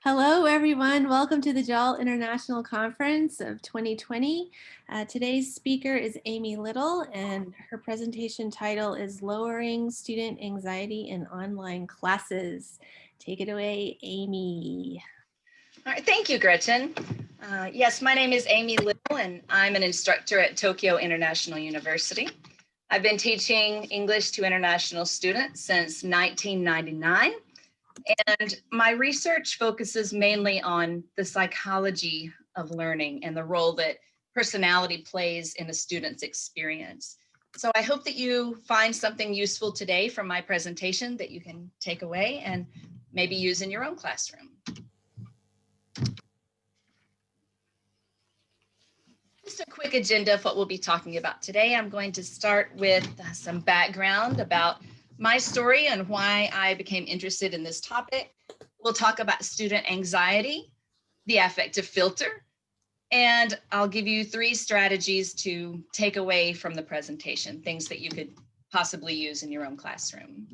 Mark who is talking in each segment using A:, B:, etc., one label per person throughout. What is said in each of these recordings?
A: Hello, everyone. Welcome to the JALT International Conference of 2020. Today's speaker is Amy Little, and her presentation title is Lowering Student Anxiety in Online Classes. Take it away, Amy.
B: All right, thank you, Gretchen. Yes, my name is Amy Little, and I'm an instructor at Tokyo International University. I've been teaching English to international students since 1999. And my research focuses mainly on the psychology of learning and the role that personality plays in a student's experience. So I hope that you find something useful today from my presentation that you can take away and maybe use in your own classroom. Just a quick agenda of what we'll be talking about today. I'm going to start with some background about my story and why I became interested in this topic. We'll talk about student anxiety, the affective filter, and I'll give you 3 strategies to take away from the presentation, things that you could possibly use in your own classroom.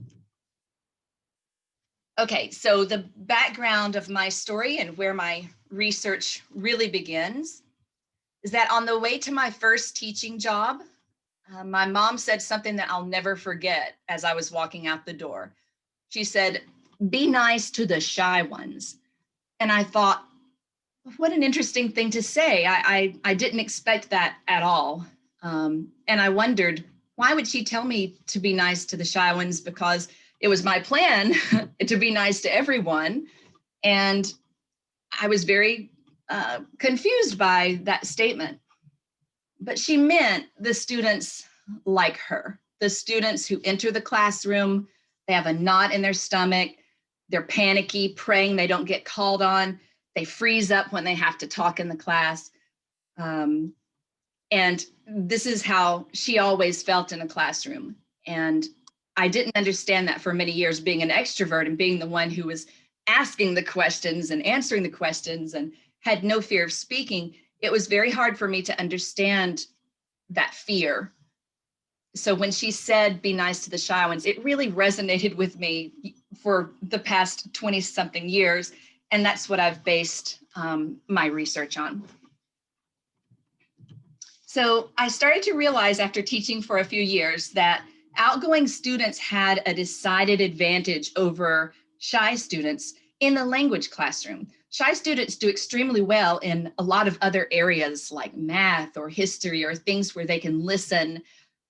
B: Okay, so the background of my story and where my research really begins is that on the way to my first teaching job, my mom said something that I'll never forget as I was walking out the door. She said, "Be nice to the shy ones." And I thought, what an interesting thing to say. I didn't expect that at all. And I wondered, why would she tell me to be nice to the shy ones? Because it was my plan to be nice to everyone. And I was very confused by that statement. But she meant the students like her, the students who enter the classroom, they have a knot in their stomach, they're panicky, praying they don't get called on, they freeze up when they have to talk in the class. And this is how she always felt in a classroom. And I didn't understand that for many years, being an extrovert and being the one who was asking the questions and answering the questions and had no fear of speaking. It was very hard for me to understand that fear. So when she said, "Be nice to the shy ones," it really resonated with me for the past 20 something years. And that's what I've based my research on. So I started to realize after teaching for a few years that outgoing students had a decided advantage over shy students in the language classroom. Shy students do extremely well in a lot of other areas like math or history or things where they can listen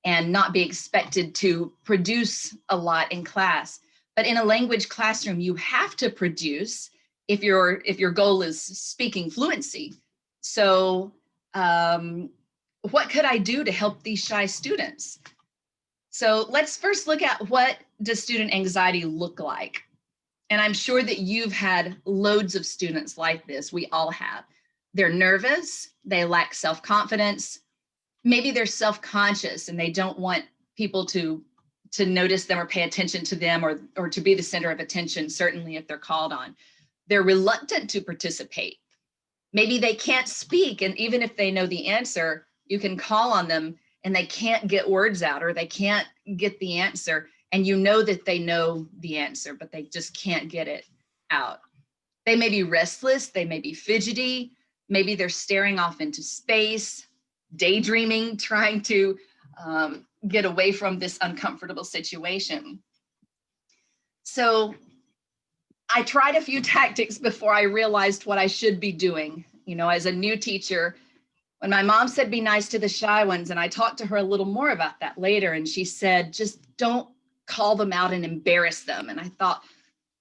B: and not be expected to produce a lot in class. But in a language classroom, you have to produce if your goal is speaking fluency. So what could I do to help these shy students? So let's first look at, what does student anxiety look like? And I'm sure that you've had loads of students like this. We all have. They're nervous, they lack self-confidence, maybe they're self-conscious and they don't want people to notice them or pay attention to them or to be the center of attention, certainly if they're called on. They're reluctant to participate. Maybe they can't speak, and even if they know the answer, you can call on them and they can't get words out or they can't get the answer. And you know that they know the answer, but they just can't get it out. They may be restless, they may be fidgety, maybe they're staring off into space, daydreaming, trying to get away from this uncomfortable situation. So I tried a few tactics before I realized what I should be doing. You know, as a new teacher, when my mom said, "Be nice to the shy ones," and I talked to her a little more about that later, and she said, "Just don't call them out and embarrass them." And I thought,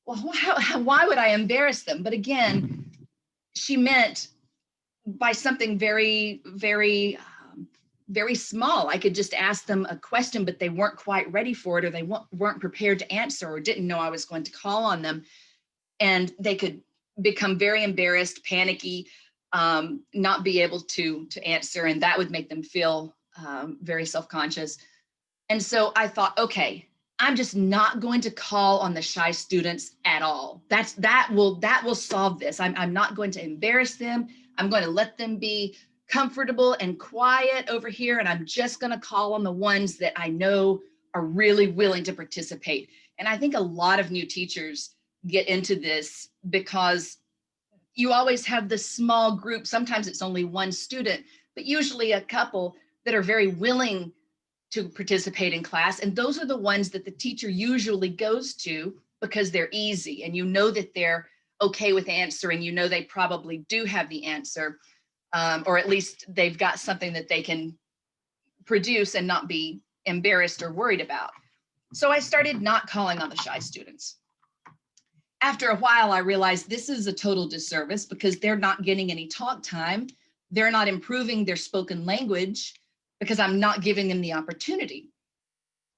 B: well, why would I embarrass them? But again, she meant by something very, very, very small. I could just ask them a question, but they weren't quite ready for it, or they weren't prepared to answer, or didn't know I was going to call on them. And they could become very embarrassed, panicky, not be able to answer, and that would make them feel very self-conscious. And so I thought, okay, I'm just not going to call on the shy students at all. That will solve this. I'm not going to embarrass them. I'm going to let them be comfortable and quiet over here, and I'm just going to call on the ones that I know are really willing to participate. And I think a lot of new teachers get into this because you always have this small group. Sometimes it's only one student, but usually a couple that are very willing to participate in class. And those are the ones that the teacher usually goes to because they're easy and you know that they're okay with answering. You know they probably do have the answer, or at least they've got something that they can produce and not be embarrassed or worried about. So I started not calling on the shy students. After a while, I realized this is a total disservice because they're not getting any talk time. They're not improving their spoken language because I'm not giving them the opportunity.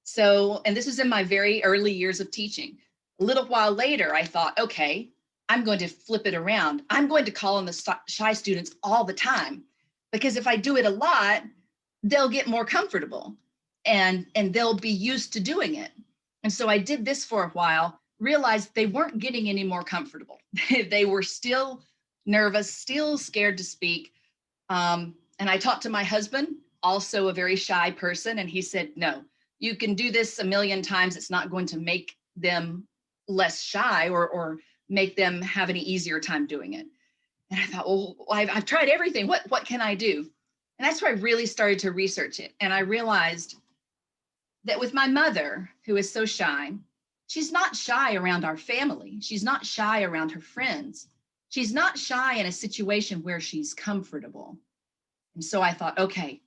B: So, and this was in my very early years of teaching. A little while later, I thought, okay, I'm going to flip it around. I'm going to call on the shy students all the time because if I do it a lot, they'll get more comfortable and they'll be used to doing it. And so I did this for a while, realized they weren't getting any more comfortable. They were still nervous, still scared to speak. And I talked to my husband, also a very shy person, and he said, no, you can do this a million times. It's not going to make them less shy or make them have any easier time doing it. And I thought, well, I've tried everything. What can I do? And that's where I really started to research it. And I realized that with my mother, who is so shy, she's not shy around our family. She's not shy around her friends. She's not shy in a situation where she's comfortable. And so I thought, okay,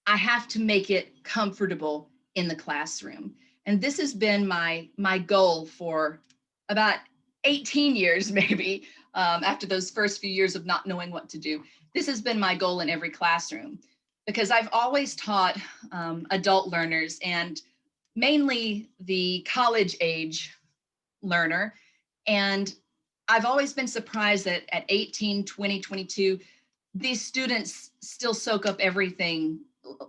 B: I have to make it comfortable in the classroom. And this has been my goal for about 18 years, maybe, after those first few years of not knowing what to do. This has been my goal in every classroom because I've always taught adult learners and mainly the college age learner. And I've always been surprised that at 18, 20, 22, these students still soak up everything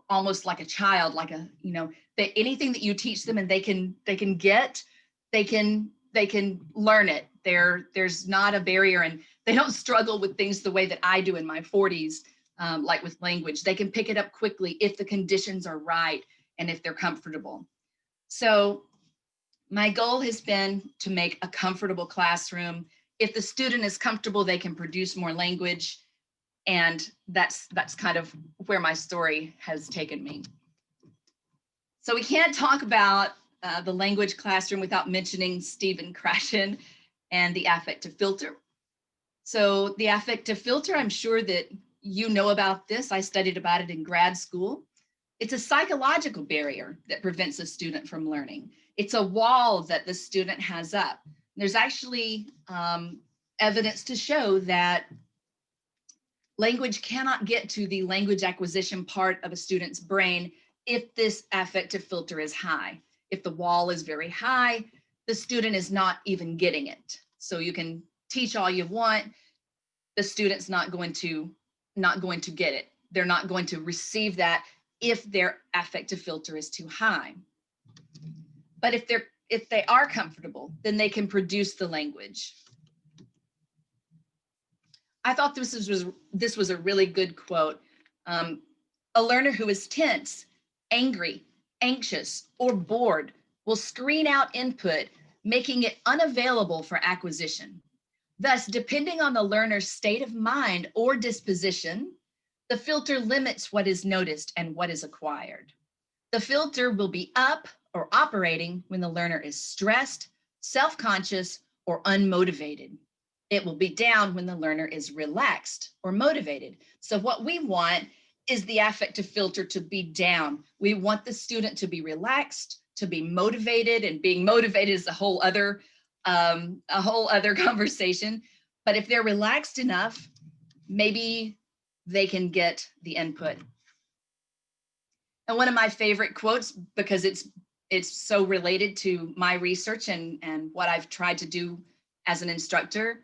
B: almost like a child, like a, you know, that anything that you teach them and they can learn it. There's not a barrier and they don't struggle with things the way that I do in my 40s, like with language. They can pick it up quickly if the conditions are right and if they're comfortable. So my goal has been to make a comfortable classroom. If the student is comfortable, they can produce more language. And that's kind of where my story has taken me. So we can't talk about the language classroom without mentioning Stephen Krashen and the affective filter. So the affective filter, I'm sure that you know about this. I studied about it in grad school. It's a psychological barrier that prevents a student from learning. It's a wall that the student has up. There's actually evidence to show that language cannot get to the language acquisition part of a student's brain if this affective filter is high. If the wall is very high, the student is not even getting it. So you can teach all you want, the student's not going to get it. They're not going to receive that if their affective filter is too high. But if they are comfortable, then they can produce the language. I thought this was a really good quote. A learner who is tense, angry, anxious, or bored will screen out input, making it unavailable for acquisition. Thus, depending on the learner's state of mind or disposition, the filter limits what is noticed and what is acquired. The filter will be up or operating when the learner is stressed, self-conscious, or unmotivated. It will be down when the learner is relaxed or motivated. So what we want is the affective filter to be down. We want the student to be relaxed, to be motivated, and being motivated is a whole other conversation. But if they're relaxed enough, maybe they can get the input. And one of my favorite quotes, because it's so related to my research and what I've tried to do as an instructor,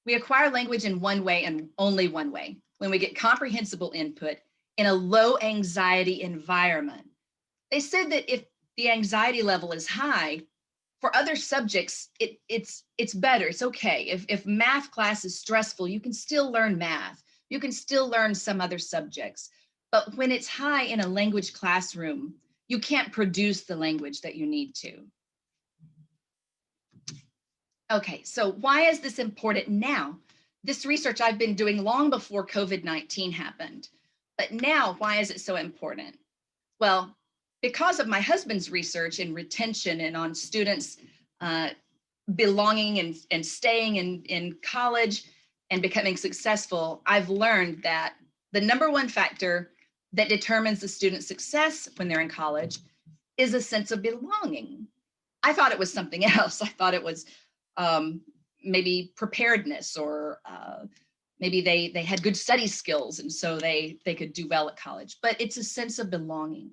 B: we acquire language in one way and only one way, when we get comprehensible input in a low anxiety environment. They said that if the anxiety level is high, for other subjects, it's better, it's okay. If math class is stressful, you can still learn math. You can still learn some other subjects. But when it's high in a language classroom, you can't produce the language that you need to. Okay, so why is this important now? This research I've been doing long before COVID-19 happened. But now, why is it so important? Well, because of my husband's research in retention and on students uh, belonging and staying in college and becoming successful, I've learned that the number one factor that determines the student's success when they're in college is a sense of belonging. I thought it was something else. I thought it was um, maybe preparedness, or maybe they had good study skills and so they could do well at college. But it's a sense of belonging.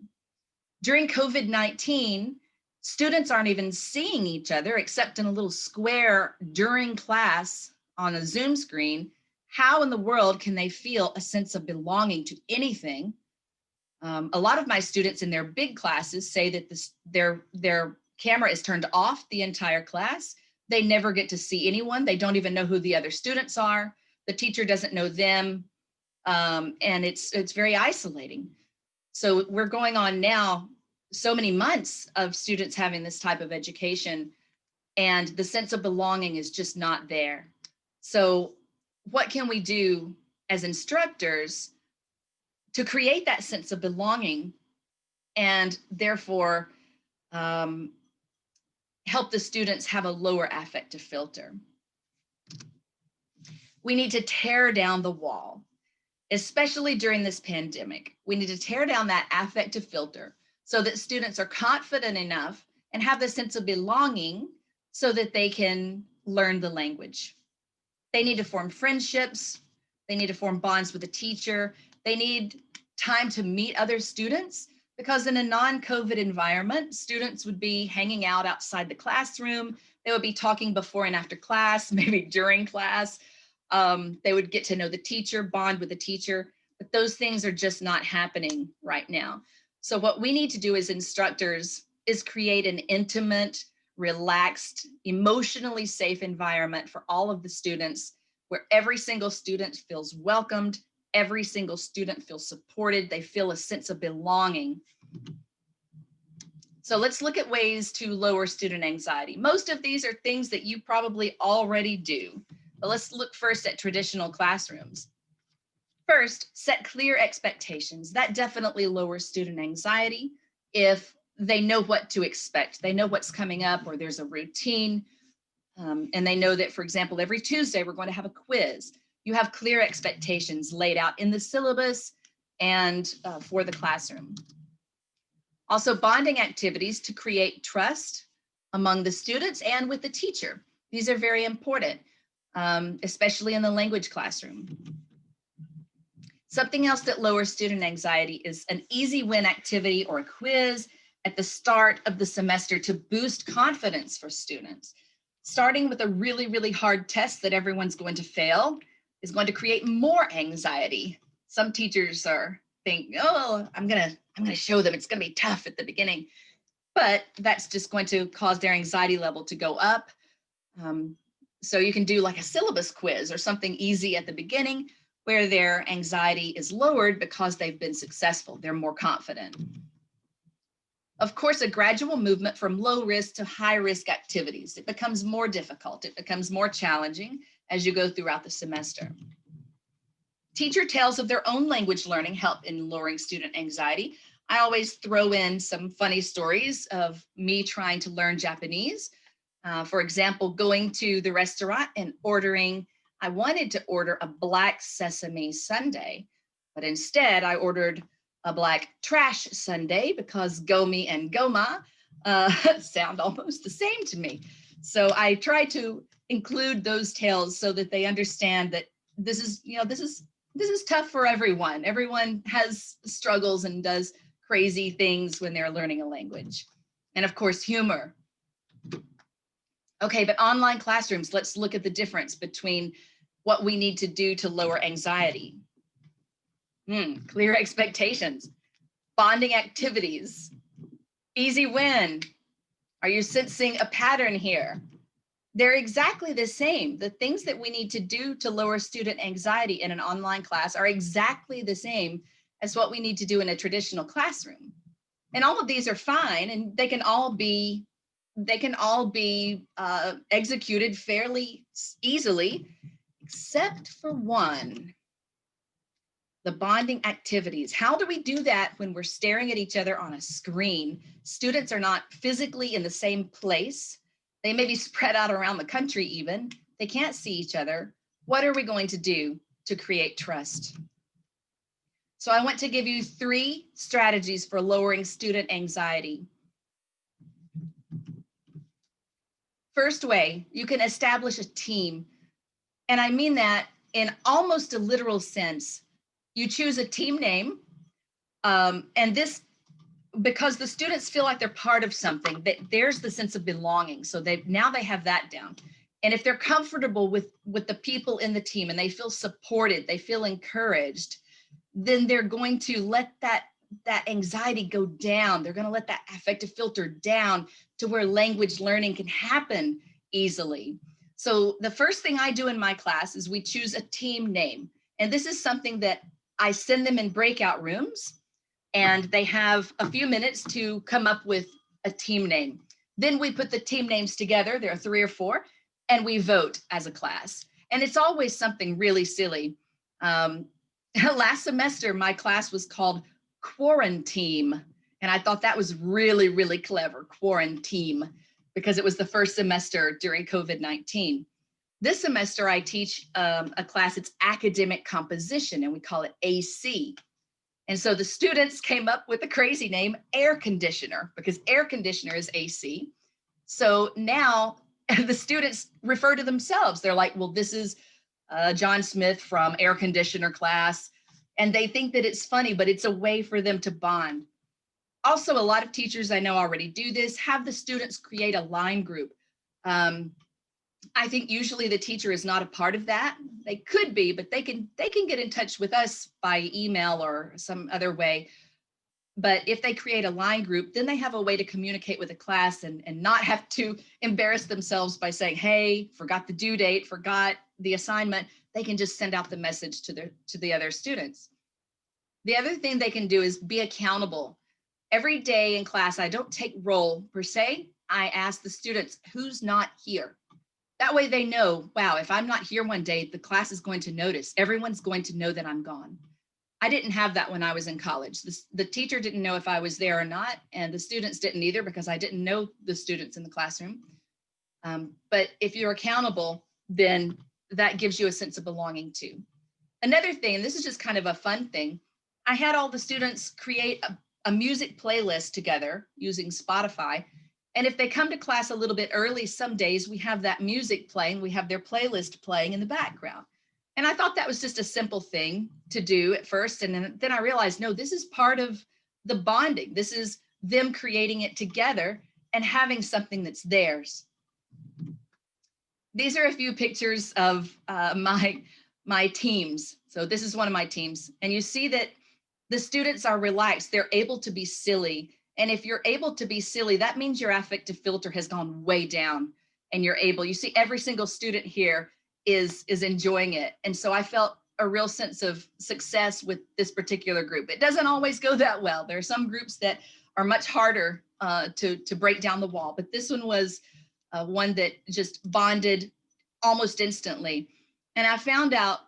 B: During COVID-19, students aren't even seeing each other except in a little square during class on a Zoom screen. How in the world can they feel a sense of belonging to anything? A lot of my students in their big classes say that their camera is turned off the entire class. They never get to see anyone. They don't even know who the other students are. The teacher doesn't know them, and it's very isolating. So we're going on now so many months of students having this type of education, and the sense of belonging is just not there. So what can we do as instructors to create that sense of belonging and therefore um, help the students have a lower affective filter? We need to tear down the wall, especially during this pandemic. We need to tear down that affective filter so that students are confident enough and have the sense of belonging so that they can learn the language. They need to form friendships. They need to form bonds with the teacher. They need time to meet other students, because in a non-COVID environment, students would be hanging out outside the classroom. They would be talking before and after class, maybe during class. They would get to know the teacher, bond with the teacher, but those things are just not happening right now. So what we need to do as instructors is create an intimate, relaxed, emotionally safe environment for all of the students, where every single student feels welcomed, every single student feels supported, they feel a sense of belonging. So let's look at ways to lower student anxiety. Most of these are things that you probably already do, but let's look first at traditional classrooms. First, set clear expectations. That definitely lowers student anxiety if they know what to expect. They know what's coming up, or there's a routine. And they know that, for example, every Tuesday we're going to have a quiz. You have clear expectations laid out in the syllabus and for the classroom. Also, bonding activities to create trust among the students and with the teacher. These are very important, especially in the language classroom. Something else that lowers student anxiety is an easy win activity or a quiz at the start of the semester to boost confidence for students. Starting with a really, really hard test that everyone's going to fail is going to create more anxiety. Some teachers think, oh, I'm gonna show them it's gonna be tough at the beginning, but that's just going to cause their anxiety level to go up. So you can do like a syllabus quiz or something easy at the beginning where their anxiety is lowered because they've been successful. They're more confident. Of course, a gradual movement from low risk to high risk activities. It becomes more difficult. It becomes more challenging as you go throughout the semester. Teacher tales of their own language learning help in lowering student anxiety. I always throw in some funny stories of me trying to learn Japanese. For example, going to the restaurant and I wanted to order a black sesame sundae, but instead I ordered a black trash sundae because gomi and goma sound almost the same to me. So I try to include those tales so that they understand that this is tough for everyone. Everyone has struggles and does crazy things when they're learning a language. And of course, humor. Okay, but online classrooms, let's look at the difference between what we need to do to lower anxiety. Clear expectations, bonding activities, easy win. Are you sensing a pattern here? They're exactly the same. The things that we need to do to lower student anxiety in an online class are exactly the same as what we need to do in a traditional classroom. And all of these are fine, and they can all be they can all be executed fairly easily, except for one. The bonding activities. How do we do that when we're staring at each other on a screen? Students are not physically in the same place. They may be spread out around the country even. They can't see each other. What are we going to do to create trust? So I want to give you 3 strategies for lowering student anxiety. First way, you can establish a team. And I mean that in almost a literal sense. You choose a team name, and this, because the students feel like they're part of something, that there's the sense of belonging. So they have that down. And if they're comfortable with the people in the team and they feel supported, they feel encouraged, then they're going to let that anxiety go down. They're going to let that affective filter down to where language learning can happen easily. So the first thing I do in my class is we choose a team name. And this is something that I send them in breakout rooms, and they have a few minutes to come up with a team name. Then we put the team names together. There are 3 or 4, and we vote as a class. And it's always something really silly. Last semester, my class was called Quarantine. And I thought that was really, really clever, Quarantine, because it was the first semester during COVID-19. This semester, I teach a class, it's academic composition, and we call it AC. And so the students came up with a crazy name, air conditioner, because air conditioner is AC. So now the students refer to themselves. They're like, well, this is John Smith from air conditioner class. And they think that it's funny, but it's a way for them to bond. Also, a lot of teachers I know already do this, have the students create a line group. I think usually the teacher is not a part of that. They could be, but they can get in touch with us by email or some other way. But if they create a line group, then they have a way to communicate with the class and not have to embarrass themselves by saying, hey, forgot the due date, forgot the assignment. They can just send out the message to the other students. The other thing they can do is be accountable. Every day in class, I don't take roll per se. I ask the students, who's not here? That way they know, wow, if I'm not here one day, the class is going to notice. Everyone's going to know that I'm gone. I didn't have that when I was in college. The teacher didn't know if I was there or not, and the students didn't either because I didn't know the students in the classroom. But if you're accountable, then that gives you a sense of belonging too. Another thing, and this is just kind of a fun thing, I had all the students create a music playlist together using Spotify. And if they come to class a little bit early, some days we have that music playing, we have their playlist playing in the background. And I thought that was just a simple thing to do at first. And then I realized, no, this is part of the bonding. This is them creating it together and having something that's theirs. These are a few pictures of my teams. So this is one of my teams. And you see that the students are relaxed. They're able to be silly. And if you're able to be silly, that means your affective filter has gone way down and you're able, you see every single student here is enjoying it. And so I felt a real sense of success with this particular group. It doesn't always go that well. There are some groups that are much harder to break down the wall, but this one was one that just bonded almost instantly. And I found out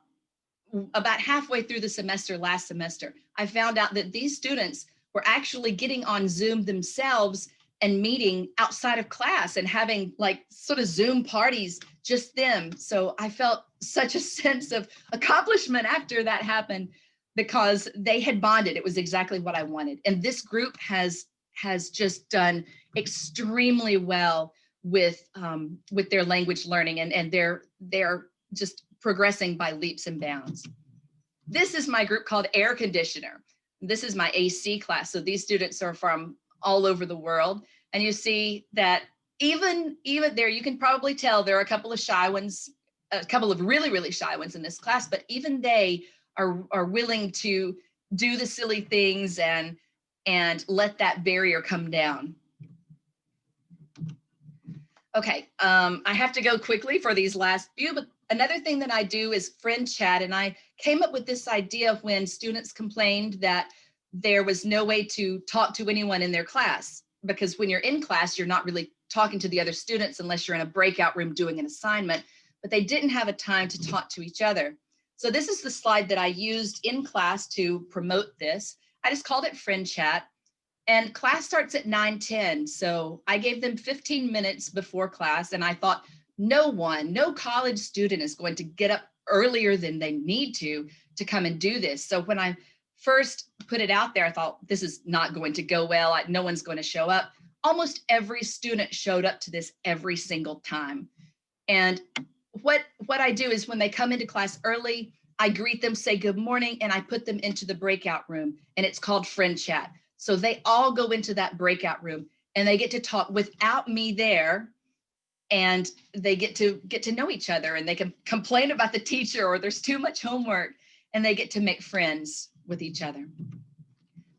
B: about halfway through the semester, last semester, I found out that these students were actually getting on Zoom themselves and meeting outside of class and having like sort of Zoom parties, just them. So I felt such a sense of accomplishment after that happened because they had bonded. It was exactly what I wanted. And this group has just done extremely well with their language learning, and they're just progressing by leaps and bounds. This is my group called Air Conditioner. This is my AC class. So these students are from all over the world. And you see that even there, you can probably tell there are a couple of shy ones, a couple of really, really shy ones in this class, but even they are willing to do the silly things and let that barrier come down. Okay, I have to go quickly for these last few, but another thing that I do is friend chat. And I came up with this idea of when students complained that there was no way to talk to anyone in their class, because when you're in class, you're not really talking to the other students unless you're in a breakout room doing an assignment, but they didn't have a time to talk to each other. So this is the slide that I used in class to promote this. I just called it friend chat, and class starts at 9:10. So I gave them 15 minutes before class, and I thought no college student is going to get up earlier than they need to come and do this. So when I first put it out there, I thought this is not going to go well. No one's going to show up. Almost every student showed up to this every single time. And what I do is when they come into class early, I greet them, say good morning, and I put them into the breakout room, and it's called friend chat. So they all go into that breakout room and they get to talk without me there, and they get to know each other, and they can complain about the teacher or there's too much homework, and they get to make friends with each other.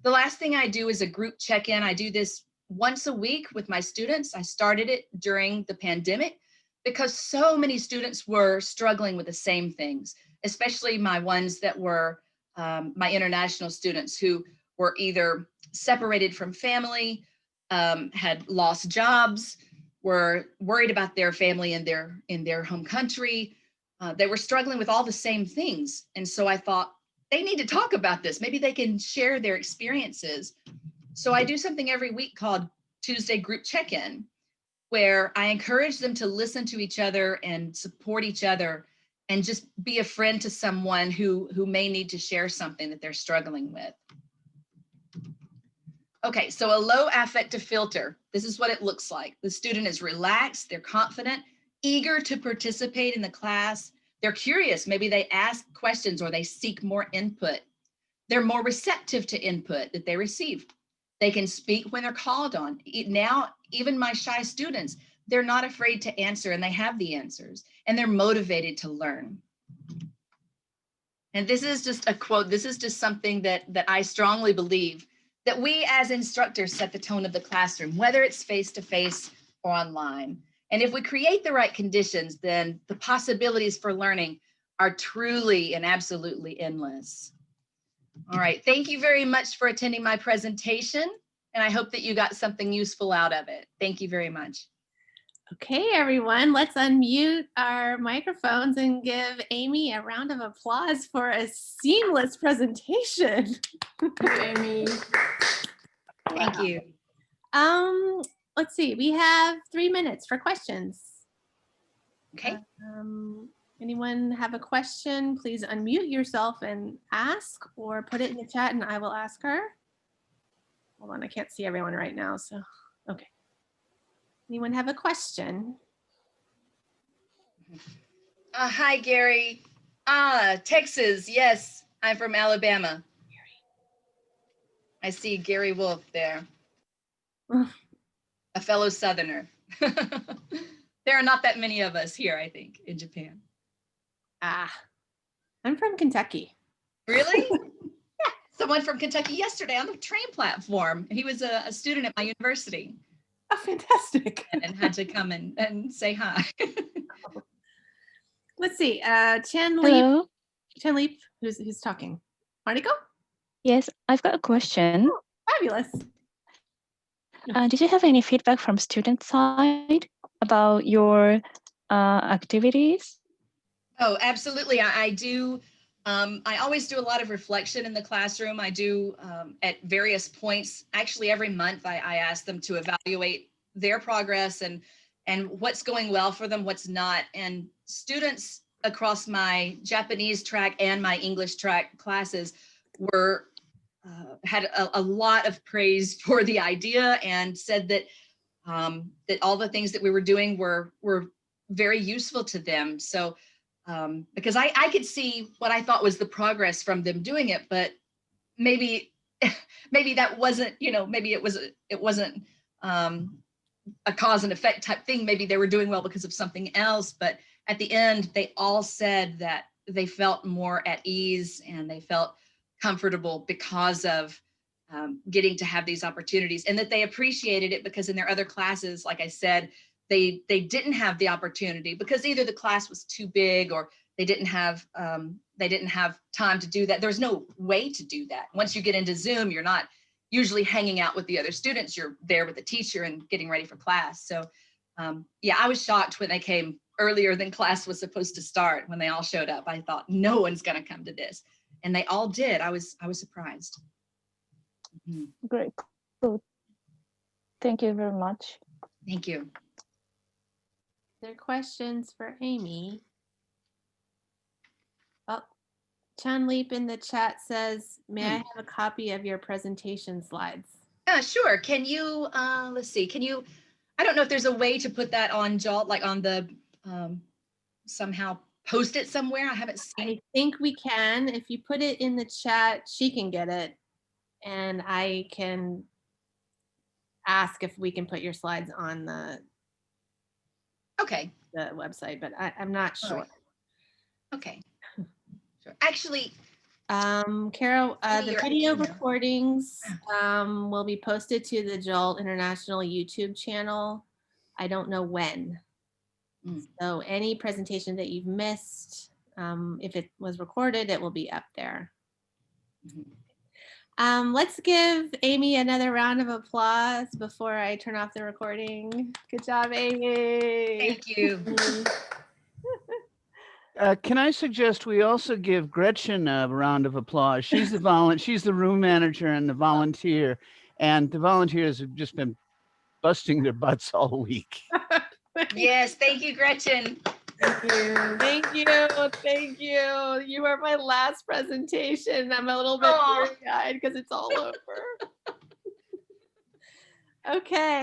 B: The last thing I do is a group check-in. I do this once a week with my students. I started it during the pandemic because so many students were struggling with the same things, especially my ones that were my international students who were either separated from family, had lost jobs, were worried about their family in their home country. They were struggling with all the same things. And so I thought they need to talk about this. Maybe they can share their experiences. So I do something every week called Tuesday Group Check-In, where I encourage them to listen to each other and support each other and just be a friend to someone who may need to share something that they're struggling with. Okay, so a low affective filter. This is what it looks like. The student is relaxed, they're confident, eager to participate in the class. They're curious, maybe they ask questions or they seek more input. They're more receptive to input that they receive. They can speak when they're called on. Now, even my shy students, they're not afraid to answer, and they have the answers, and they're motivated to learn. And this is just a quote. This is just something that I strongly believe, that we as instructors set the tone of the classroom, whether it's face-to-face or online. And if we create the right conditions, then the possibilities for learning are truly and absolutely endless. All right, thank you very much for attending my presentation, and I hope that you got something useful out of it. Thank you very much.
A: Okay, everyone, let's unmute our microphones and give Amy a round of applause for a seamless presentation.
C: Thank you, Amy.
B: Thank you.
A: Let's see, we have 3 minutes for questions.
B: Okay.
A: Anyone have a question? Please unmute yourself and ask, or put it in the chat and I will ask her. Hold on, I can't see everyone right now, so, okay. Anyone have a question?
B: Hi, Gary. Texas, yes, I'm from Alabama. I see Gary Wolf there, a fellow Southerner. There are not that many of us here, I think, in Japan.
A: I'm from Kentucky.
B: Really? Yeah, someone from Kentucky yesterday on the train platform. He was a student at my university.
A: Oh, fantastic.
B: And had to come and say hi.
A: Let's see, Chen
D: Hello.
A: Leap, who's talking? Marnico?
D: Yes, I've got a question.
A: Oh, fabulous.
D: Did you have any feedback from student side about your activities?
B: Oh, absolutely. I do. I always do a lot of reflection in the classroom. I do at various points. Actually, every month I ask them to evaluate their progress and what's going well for them, what's not. And students across my Japanese track and my English track classes were had a lot of praise for the idea and said that that all the things that we were doing were very useful to them. So because I could see what I thought was the progress from them doing it, but maybe that wasn't, maybe it wasn't a cause and effect type thing. Maybe they were doing well because of something else, but at the end, they all said that they felt more at ease and they felt comfortable because of getting to have these opportunities, and that they appreciated it because in their other classes, like I said, they didn't have the opportunity because either the class was too big or they didn't have time to do that. There's no way to do that. Once you get into Zoom, you're not usually hanging out with the other students. You're there with the teacher and getting ready for class. So yeah, I was shocked when they came earlier than class was supposed to start. When they all showed up, I thought no one's going to come to this, and they all did. I was surprised.
D: Great. Cool. Thank you very much.
B: Thank you.
A: There are questions for Amy. Oh, Chan Leap in the chat says, may I have a copy of your presentation slides?
B: Yeah, sure. Can you, let's see, can you, I don't know if there's a way to put that on JALT, like on the, somehow post it somewhere. I haven't seen.
A: I think we can. If you put it in the chat, she can get it. And I can ask if we can put your slides on the
B: Okay.
A: website, but I'm not sure.
B: Right. Okay. Sure. Actually,
A: Carol, the
B: your
A: video
B: email.
A: recordings will be posted to the JALT International YouTube channel. I don't know when. So any presentation that you've missed, if it was recorded, it will be up there. Let's give Amy another round of applause before I turn off the recording. Good job, Amy.
B: Thank you.
C: Can I suggest we also give Gretchen a round of applause? She's the room manager and the volunteer, and the volunteers have just been busting their butts all week.
B: Yes, thank you, Gretchen.
A: Thank you. Thank you. Thank you. You are my last presentation. I'm a little bit teary-eyed because it's all over. Okay.